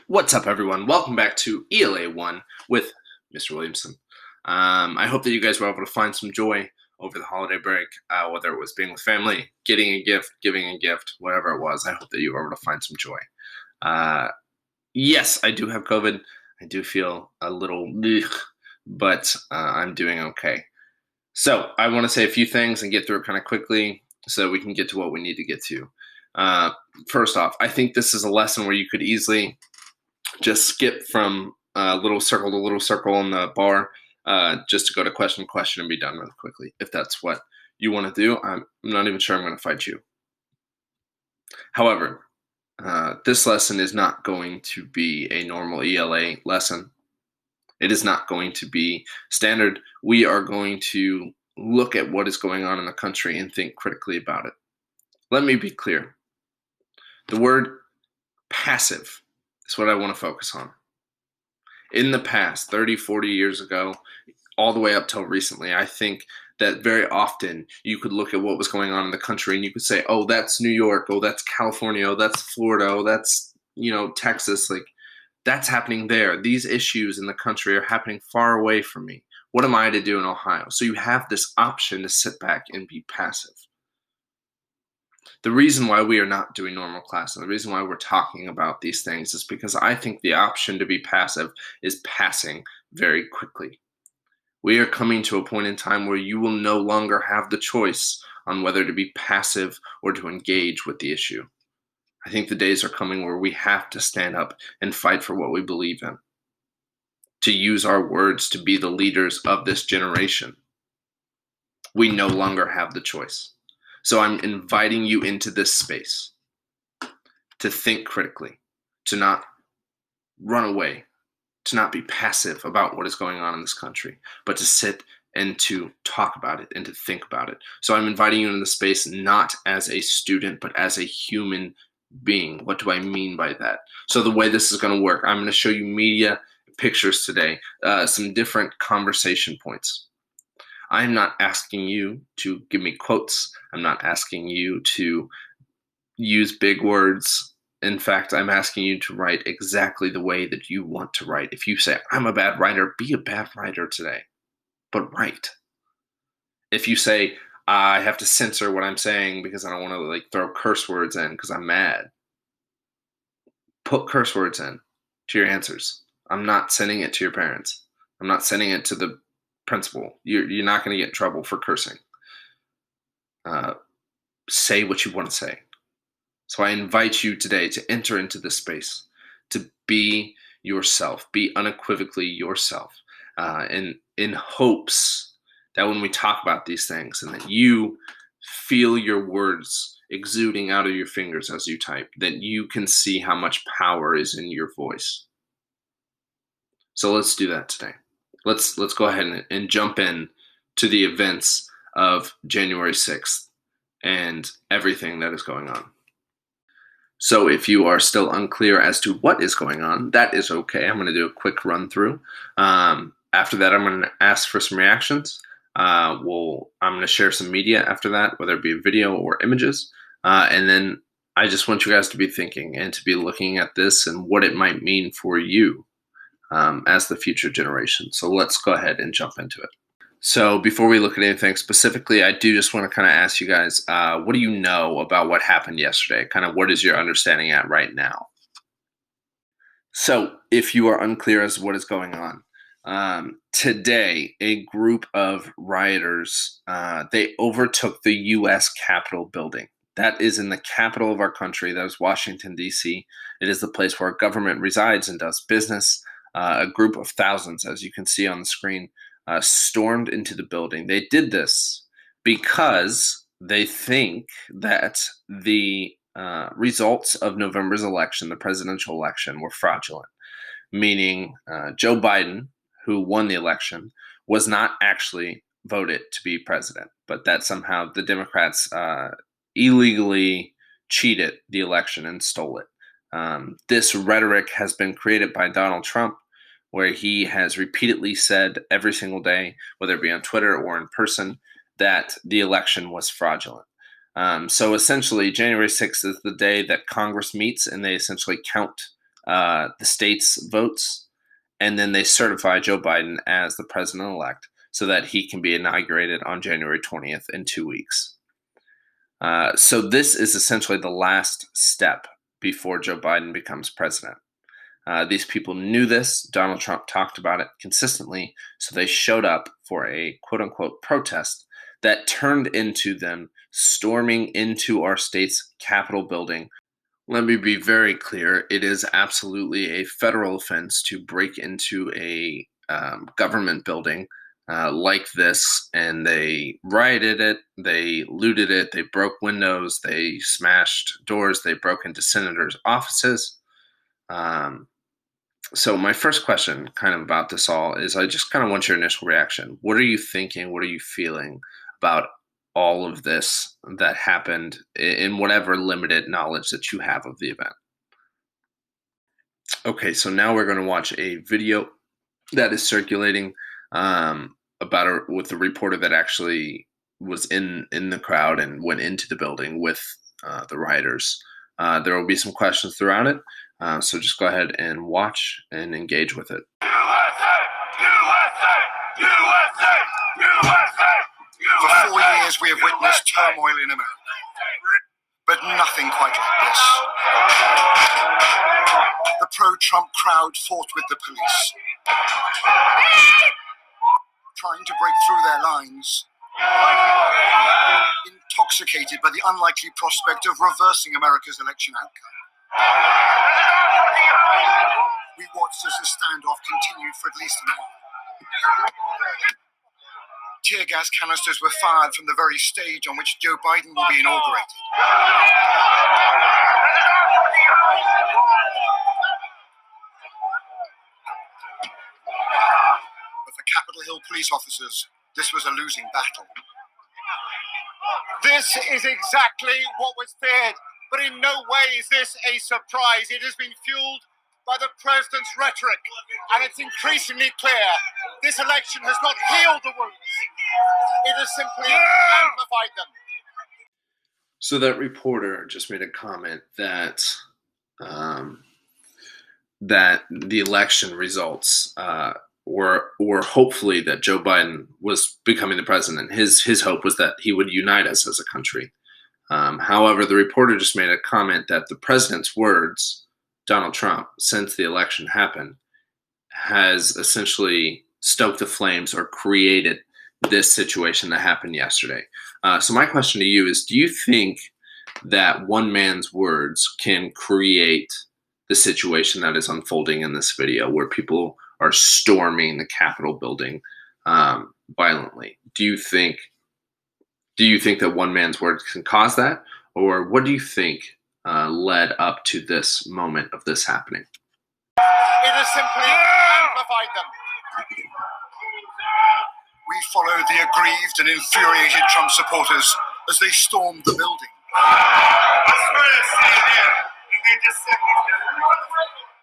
What's up, everyone? Welcome back to ELA 1 with Mr. Williamson. I hope that you guys were able to find some joy over the holiday break, whether it was being with family, getting a gift, giving a gift, whatever it was. I hope that you were able to find some joy. Uh, yes, I do have COVID. I do feel a little, but I'm doing okay. So I want to say a few things and get through it kind of quickly so we can get to what we need to get to. Uh, First off, I think this is a lesson where you could easily just skip from little circle to little circle on the bar, just to go to question to question and be done really quickly. If that's what you want to do, I'm not even sure I'm going to fight you. However, this lesson is not going to be a normal ELA lesson. It is not going to be standard. We are going to look at what is going on in the country and think critically about it. Let me be clear. The word passive is what I want to focus on. In the past, 30, 40 years ago, all the way up till recently, I think that very often you could look at what was going on in the country and you could say, oh, that's New York, oh, that's California, oh, that's Florida, oh, that's, Texas. Like, that's happening there. These issues in the country are happening far away from me. What am I to do in Ohio? So you have this option to sit back and be passive. The reason why we are not doing normal class and the reason why we're talking about these things is because I think the option to be passive is passing very quickly. We are coming to a point in time where you will no longer have the choice on whether to be passive or to engage with the issue. I think the days are coming where we have to stand up and fight for what we believe in, to use our words to be the leaders of this generation. We no longer have the choice. So I'm inviting you into this space to think critically, to not run away, to not be passive about what is going on in this country, but to sit and to talk about it and to think about it. So I'm inviting you into the space not as a student, but as a human being. What do I mean by that? So the way this is going to work, I'm going to show you media pictures today, some different conversation points. I'm not asking you to give me quotes. I'm not asking you to use big words. In fact, I'm asking you to write exactly the way that you want to write. If you say, I'm a bad writer, be a bad writer today, but write. If you say, I have to censor what I'm saying because I don't want to throw curse words in because I'm mad, put curse words in to your answers. I'm not sending it to your parents. I'm not sending it to the principal. You're not going to get in trouble for cursing. Say what you want to say. So I invite you today to enter into this space, to be yourself, be unequivocally yourself, and in hopes that when we talk about these things and that you feel your words exuding out of your fingers as you type, that you can see how much power is in your voice. So let's do that today. Let's go ahead and jump in to the events of January 6th and everything that is going on. So if you are still unclear as to what is going on, that is okay. I'm going to do a quick run through. After that, I'm going to ask for some reactions. I'm going to share some media after that, whether it be video or images. And then I just want you guys to be thinking and to be looking at this and what it might mean for you as the future generation. So let's go ahead and jump into it. So before we look at anything specifically, I do just want to kind of ask you guys, what do you know about what happened yesterday? Kind of what is your understanding at right now? So if you are unclear as to what is going on, today a group of rioters, they overtook the U.S. Capitol building. That is in the capital of our country. That is Washington, D.C. It is the place where our government resides and does business. A group of thousands, as you can see on the screen, stormed into the building. They did this because they think that the results of November's election, the presidential election, were fraudulent, meaning Joe Biden, who won the election, was not actually voted to be president, but that somehow the Democrats illegally cheated the election and stole it. This rhetoric has been created by Donald Trump, where he has repeatedly said every single day, whether it be on Twitter or in person, that the election was fraudulent. So essentially, January 6th is the day that Congress meets and they essentially count the state's votes, and then they certify Joe Biden as the president-elect so that he can be inaugurated on January 20th in 2 weeks. So this is essentially the last step before Joe Biden becomes president. These people knew this. Donald Trump talked about it consistently, so they showed up for a quote-unquote protest that turned into them storming into our state's Capitol building. Let me be very clear. It is absolutely a federal offense to break into a government building like this, and they rioted it, they looted it, they broke windows, they smashed doors, they broke into senators' offices. So my first question kind of about this all is I just kind of want your initial reaction. What are you thinking? What are you feeling about all of this that happened in whatever limited knowledge that you have of the event? Okay, so now we're going to watch a video that is circulating with a reporter that actually was in the crowd and went into the building with the rioters. There will be some questions throughout it, so just go ahead and watch and engage with it. USA! USA! USA! USA! For 4 years, we have witnessed turmoil in America, but nothing quite like this. The pro-Trump crowd fought with the police, trying to break through their lines, intoxicated by the unlikely prospect of reversing America's election outcome. We watched as the standoff continued for at least an hour. Tear gas canisters were fired from the very stage on which Joe Biden will be inaugurated. But for Capitol Hill police officers, this was a losing battle. This is exactly what was feared, but in no way is this a surprise. It has been fueled by the president's rhetoric, and it's increasingly clear this election has not healed the wounds. It has simply amplified them. So that reporter just made a comment that that the election results were hopefully that Joe Biden was becoming the president. His hope was that he would unite us as a country. However, the reporter just made a comment that the president's words, Donald Trump, since the election happened, has essentially stoked the flames or created this situation that happened yesterday. So my question to you is, do you think that one man's words can create the situation that is unfolding in this video where people are storming the Capitol building violently? Do you think that one man's words can cause that? Or what do you think led up to this moment of this happening? It has simply amplified them. We followed the aggrieved and infuriated Trump supporters as they stormed the building.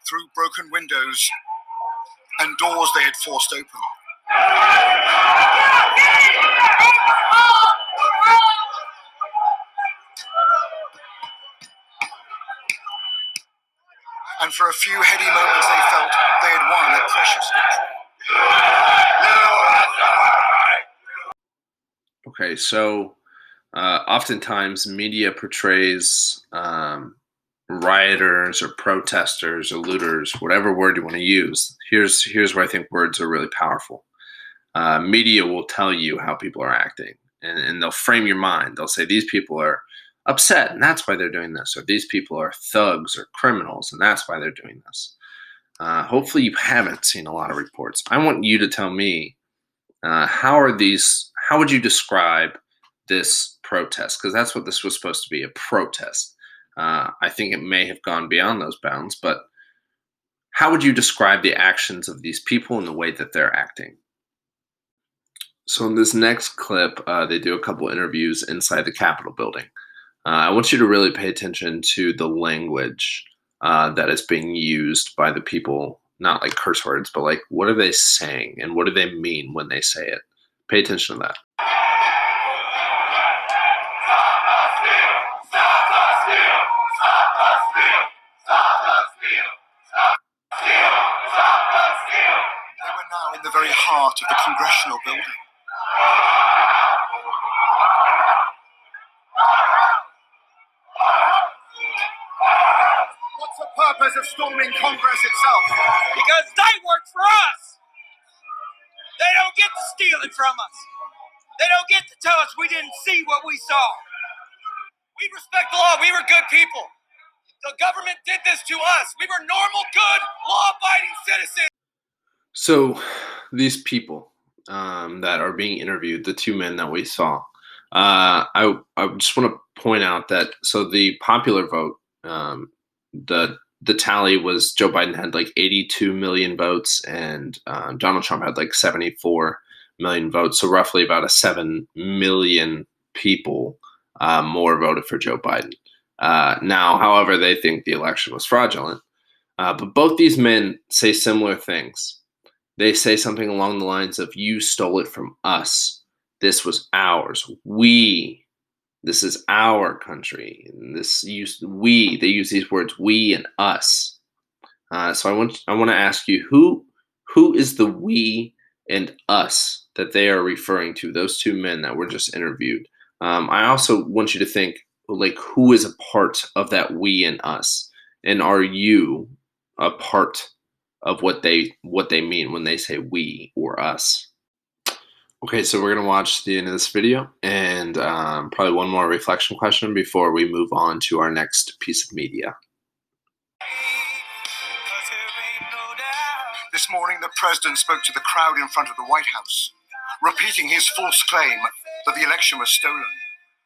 Through broken windows and doors they had forced open. And for a few heady moments they felt they had won a precious victory. Okay, so oftentimes media portrays rioters or protesters or looters, whatever word you want to use. Here's where I think words are really powerful. Media will tell you how people are acting, and they'll frame your mind. They'll say these people are upset, and that's why they're doing this, or these people are thugs or criminals, and that's why they're doing this. Hopefully you haven't seen a lot of reports. I want you to tell me how would you describe this protest? Because that's what this was supposed to be, a protest. I think it may have gone beyond those bounds, but how would you describe the actions of these people and the way that they're acting? So in this next clip, they do a couple interviews inside the Capitol building. I want you to really pay attention to the language that is being used by the people, not like curse words, but like what are they saying and what do they mean when they say it? Pay attention to that. very heart of the Congressional building. What's the purpose of storming Congress itself? Because they work for us. They don't get to steal it from us. They don't get to tell us we didn't see what we saw. We respect the law. We were good people. The government did this to us. We were normal, good, law-abiding citizens. So these people that are being interviewed, the two men that we saw, I just want to point out that so the popular vote, the tally was Joe Biden had like 82 million votes and Donald Trump had like 74 million votes. So roughly about 7 million people more voted for Joe Biden. Now, however, they think the election was fraudulent. But both these men say similar things. They say something along the lines of, you stole it from us. This was ours. This is our country. And they use these words, we and us. So I want to ask you, who is the we and us that they are referring to, those two men that were just interviewed? I also want you to think, like, who is a part of that we and us? And are you a part of what they mean when they say we or us? Okay, so we're going to watch the end of this video and probably one more reflection question before we move on to our next piece of media. This morning, the president spoke to the crowd in front of the White House, repeating his false claim that the election was stolen.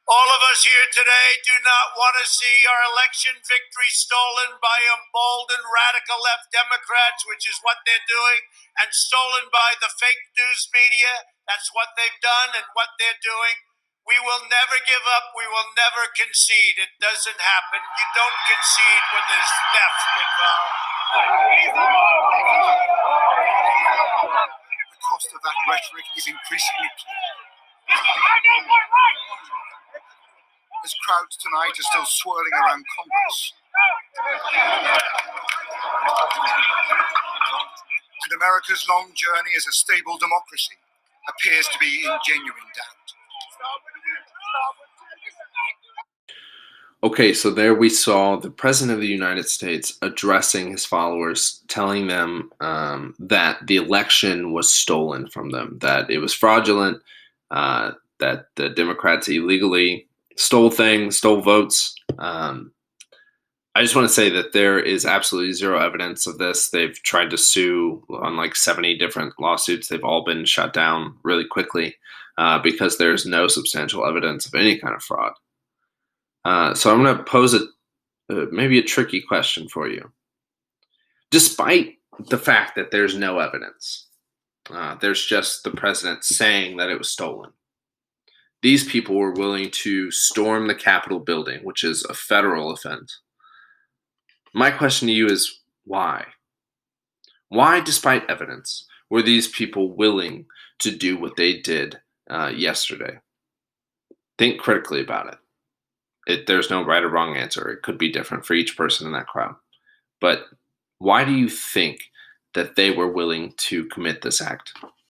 All of us here today do not want to see our election victory stolen by emboldened radical left Democrats, which is what they're doing, and stolen by the fake news media. That's what they've done and what they're doing. We will never give up. We will never concede. It doesn't happen. You don't concede when there's theft involved. The cost of that rhetoric is increasingly clear. As crowds tonight are still swirling around Congress. And America's long journey as a stable democracy appears to be in genuine doubt. Okay, so there we saw the President of the United States addressing his followers, telling them that the election was stolen from them, that it was fraudulent, that the Democrats illegally stole votes. I just want to say that there is absolutely zero evidence of this. They've tried to sue on like 70 different lawsuits. They've all been shut down really quickly because there's no substantial evidence of any kind of fraud. So I'm going to pose maybe a tricky question for you. Despite the fact that there's no evidence, there's just the president saying that it was stolen. These people were willing to storm the Capitol building, which is a federal offense. My question to you is, why? Why, despite evidence, were these people willing to do what they did yesterday? Think critically about it. There's no right or wrong answer. It could be different for each person in that crowd. But why do you think that they were willing to commit this act?